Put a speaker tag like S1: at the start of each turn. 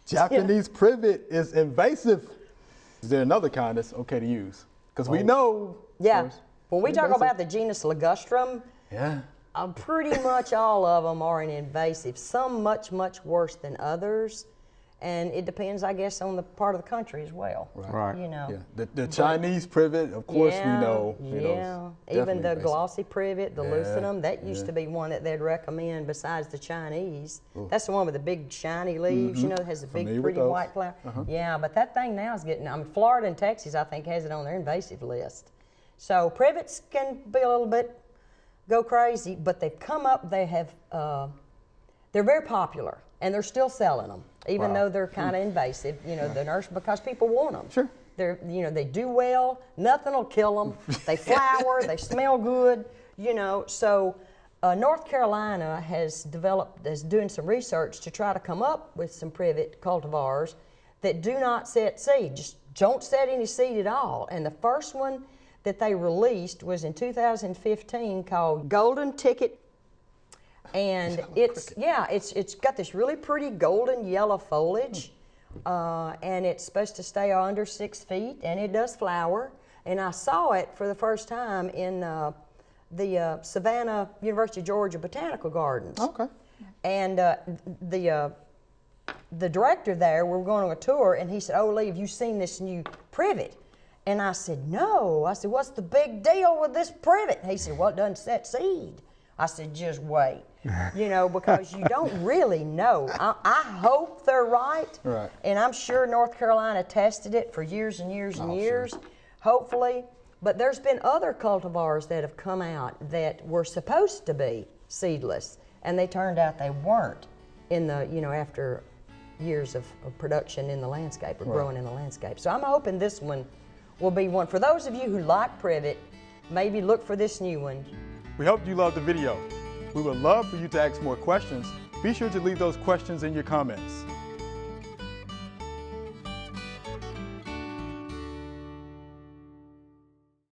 S1: Japanese privet is invasive. Is there another kind that's okay to use? Because we know.
S2: Yeah. When we talk about the genus Ligustrum,
S1: yeah,
S2: pretty much all of them are an invasive. Some much, much worse than others. And it depends, I guess, on the part of the country as well.
S1: Right.
S2: You know.
S1: Yeah. The Chinese privet, of course, we know.
S2: Yeah. Even the glossy privet, the lucidum, that used to be one that they'd recommend besides the Chinese. Ooh. That's the one with the big shiny leaves, you know, that has the big pretty white flower. Yeah, but that thing now is getting, Florida and Texas, I think, has it on their invasive list. So privets can be a little bit, go crazy, but they've come up, they have, they're very popular, and they're still selling them. Even though they're kind of invasive, you know, the nurse, because people want them.
S1: Sure.
S2: They're, you know, they do well, nothing will kill them, they flower, they smell good, you know. So North Carolina is doing some research to try to come up with some privet cultivars that do not set seed, just don't set any seed at all. And the first one that they released was in 2015 called Golden Ticket. And it's got this really pretty golden yellow foliage, and it's supposed to stay under 6 feet, and it does flower. And I saw it for the first time in the Savannah, University of Georgia Botanical Gardens.
S1: Okay.
S2: And the director there, we were going on a tour, and he said, "Oh, Lee, have you seen this new privet?" And I said, "No." I said, "What's the big deal with this privet?" And he said, "Well, it doesn't set seed." I said, "Just wait." You know, because you don't really know. I hope they're right.
S1: Right.
S2: And I'm sure North Carolina tested it for years and years and years, hopefully. But there's been other cultivars that have come out that were supposed to be seedless, and they turned out they weren't in the, you know, after years of production in the landscape or growing in the landscape. So I'm hoping this one will be one. For those of you who like privet, maybe look for this new one.
S1: We hope you loved the video. We would love for you to ask more questions. Be sure to leave those questions in your comments.